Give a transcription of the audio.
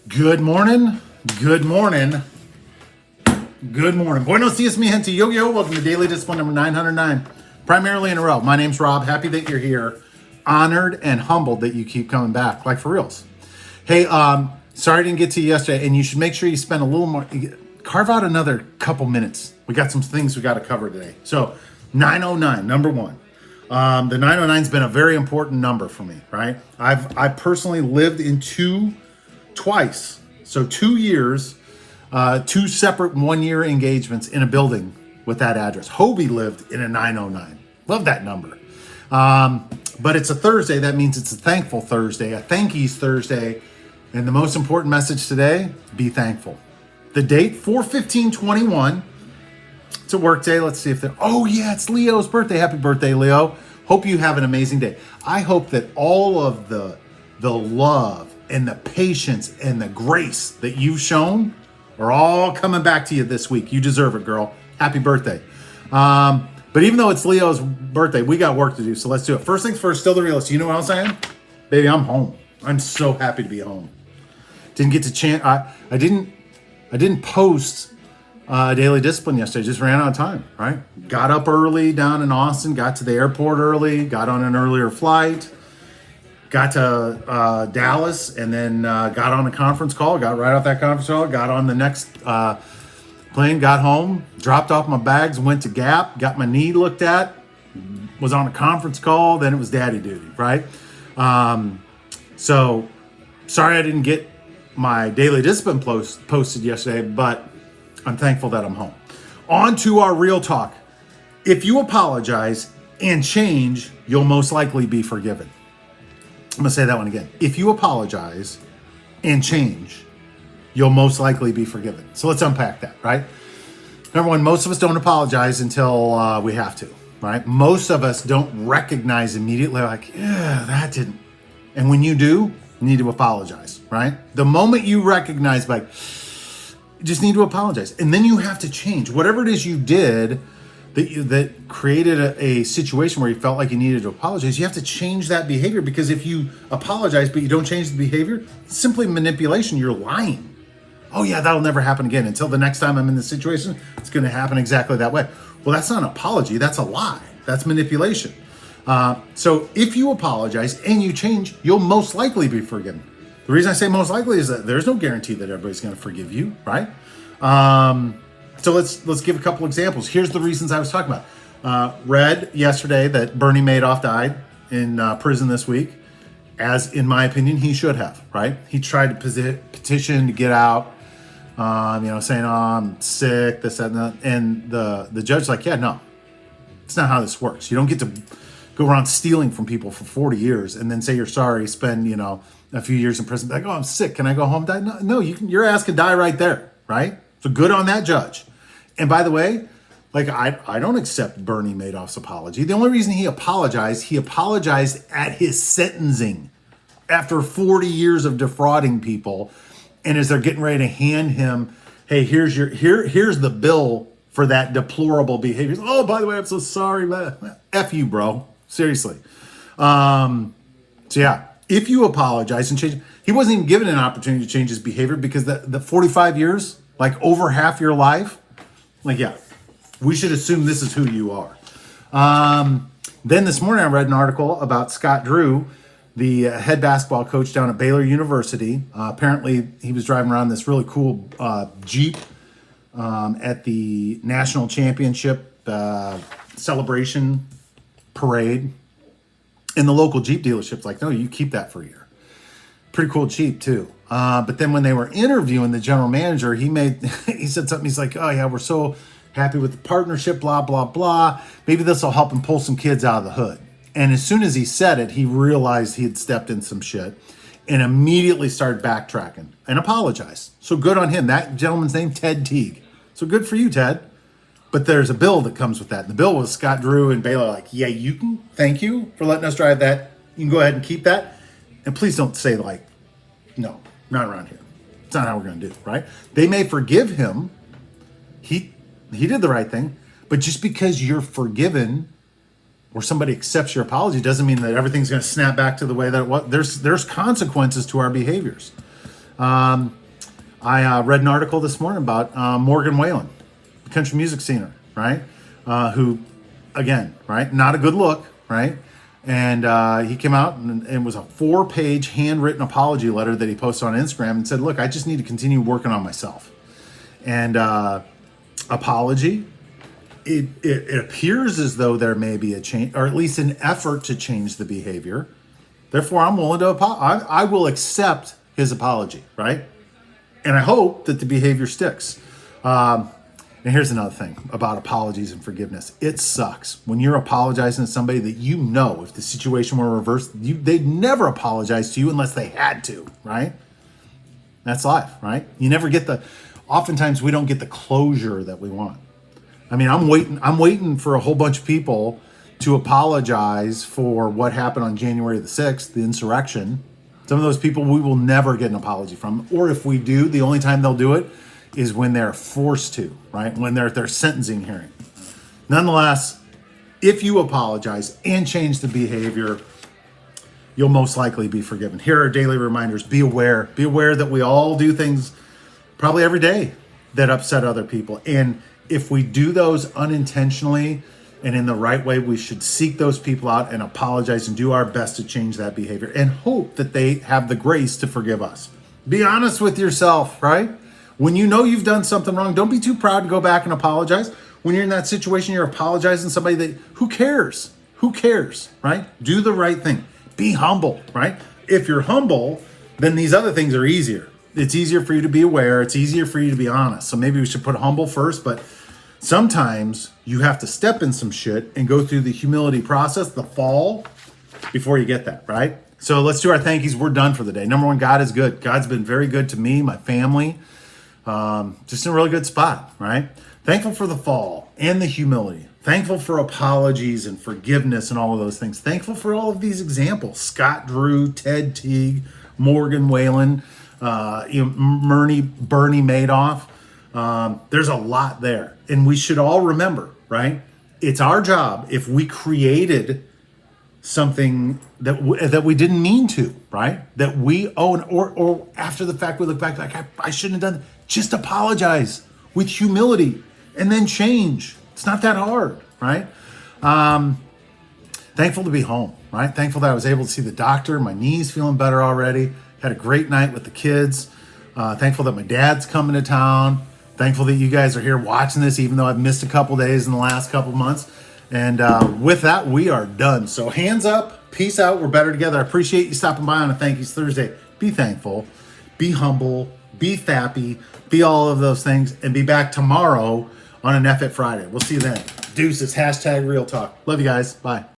Good morning. Good morning. Good morning. Buenos dias, mi gente. Yo. Welcome to Daily Discipline number 909. Primarily in a row. My name's Rob. Happy that you're here. Honored and humbled that you keep coming back. Like for reals. Hey, sorry I didn't get to you yesterday. And you should make sure you spend a little more. Carve out another couple minutes. We got some things we got to cover today. So 909, number one. The 909's been a very important number for me, right? I personally lived in twice. So 2 years, two separate 1 year engagements in a building with that address. Hobie lived in a 909. Love that number. But it's a Thursday. That means it's a thankful Thursday, a thankies Thursday. And the most important message today, be thankful. The date, 4/15/21. It's a work day. Let's see if they're, oh yeah, it's Leo's birthday. Happy birthday, Leo. Hope you have an amazing day. I hope that all of the love and the patience and the grace that you've shown are all coming back to you this week. You deserve it, girl. Happy birthday. But even though it's Leo's birthday, we got work to do, so let's do it. First things first, still the realist. You know what else I am? Baby, I'm home. I'm so happy to be home. Didn't get to chance. I didn't post Daily Discipline yesterday. Just ran out of time, right? Got up early down in Austin, got to the airport early, got on an earlier flight, got to Dallas, and then got on a conference call, got right off that conference call, got on the next plane, got home, dropped off my bags, went to Gap, got my knee looked at, was on a conference call, then it was daddy duty, right? So sorry I didn't get my Daily Discipline posted yesterday, but I'm thankful that I'm home. On to our real talk. If you apologize and change, you'll most likely be forgiven. I'm going to say that one again. If you apologize and change, you'll most likely be forgiven. So let's unpack that, right? Number one, most of us don't apologize until we have to, right? Most of us don't recognize immediately like, yeah, that didn't. And when you do, you need to apologize, right? The moment you recognize, like, you just need to apologize. And then you have to change. Whatever it is you did that created a situation where you felt like you needed to apologize, you have to change that behavior, because if you apologize but you don't change the behavior, it's simply manipulation. You're lying. Oh yeah, that'll never happen again. Until the next time I'm in this situation, it's going to happen exactly that way. Well, that's not an apology. That's a lie. That's manipulation. So if you apologize and you change, you'll most likely be forgiven. The reason I say most likely is that there's no guarantee that everybody's going to forgive you, right? So let's give a couple examples. Here's the reasons I was talking about. Read yesterday that Bernie Madoff died in prison this week, as in my opinion he should have, right? He tried to petition to get out, saying, "Oh, I'm sick," this, that, and that. And the judge's like, "Yeah, no, it's not how this works. You don't get to go around stealing from people for 40 years and then say you're sorry, spend, a few years in prison. Like, oh, I'm sick. Can I go home? Die? No, your ass could die right there, right? So good on that judge. And by the way, like I don't accept Bernie Madoff's apology. The only reason he apologized at his sentencing after 40 years of defrauding people. And as they're getting ready to hand him, hey, here's the bill for that deplorable behavior. Oh, by the way, I'm so sorry, man. F you, bro. Seriously. So yeah, if you apologize and change, he wasn't even given an opportunity to change his behavior, because the 45 years, like over half your life, like, yeah, we should assume this is who you are. Then this morning I read an article about Scott Drew, the head basketball coach down at Baylor University. Apparently he was driving around this really cool Jeep at the national championship celebration parade. And the local Jeep dealership's like, no, you keep that for a year. Pretty cool Jeep too. But then when they were interviewing the general manager, he said something. He's like, oh yeah, we're so happy with the partnership, blah, blah, blah. Maybe this will help him pull some kids out of the hood. And as soon as he said it, he realized he had stepped in some shit and immediately started backtracking and apologized. So good on him. That gentleman's name, Ted Teague. So good for you, Ted. But there's a bill that comes with that. The bill was Scott Drew and Baylor like, yeah, you can, thank you for letting us drive that. You can go ahead and keep that. And please don't say like, no, not around here. It's not how we're going to do it, right? They may forgive him. He did the right thing. But just because you're forgiven or somebody accepts your apology doesn't mean that everything's going to snap back to the way that it was. There's consequences to our behaviors. I read an article this morning about Morgan Wallen, the country music singer, right? Who, again, right, not a good look, right? And he came out and it was a 4-page handwritten apology letter that he posted on Instagram and said, look, I just need to continue working on myself. And apology, it appears as though there may be a change, or at least an effort to change the behavior. Therefore, I'm willing to apologize. I will accept his apology, right? And I hope that the behavior sticks. And here's another thing about apologies and forgiveness. It sucks when you're apologizing to somebody that you know, if the situation were reversed, they'd never apologize to you unless they had to, right? That's life, right? You never get oftentimes we don't get the closure that we want. I mean, I'm waiting for a whole bunch of people to apologize for what happened on January the 6th, the insurrection. Some of those people we will never get an apology from. Or if we do, the only time they'll do it is when they're forced to, right? When they're at their sentencing hearing. Nonetheless, if you apologize and change the behavior, you'll most likely be forgiven. Here are daily reminders. Be aware. Be aware that we all do things probably every day that upset other people. And if we do those unintentionally and in the right way, we should seek those people out and apologize and do our best to change that behavior and hope that they have the grace to forgive us. Be honest with yourself, right? When you know you've done something wrong, don't be too proud to go back and apologize. When you're in that situation, you're apologizing to somebody that, who cares? Who cares, right? Do the right thing. Be humble, right? If you're humble, then these other things are easier. It's easier for you to be aware. It's easier for you to be honest. So maybe we should put humble first, but sometimes you have to step in some shit and go through the humility process, the fall, before you get that, right? So let's do our thank yous. We're done for the day. Number one, God is good. God's been very good to me, my family. Just in a really good spot, right? Thankful for the fall and the humility. Thankful for apologies and forgiveness and all of those things. Thankful for all of these examples. Scott Drew, Ted Teague, Morgan Wallen, Bernie Madoff. There's a lot there. And we should all remember, right? It's our job if we created something that we didn't mean to, right? That we own, or after the fact we look back like I shouldn't have done that. Just apologize with humility and then change. It's not that hard, right? Thankful to be home, right? Thankful that I was able to see the doctor. My knee's feeling better already. Had a great night with the kids. Thankful that my dad's coming to town. Thankful that you guys are here watching this, even though I've missed a couple days in the last couple months. And with that, we are done. So hands up, peace out. We're better together. I appreciate you stopping by on a Thank Yous Thursday. Be thankful, be humble, be thappy, be all of those things, and be back tomorrow on an F It Friday. We'll see you then. Deuces, #Real Talk. Love you guys. Bye.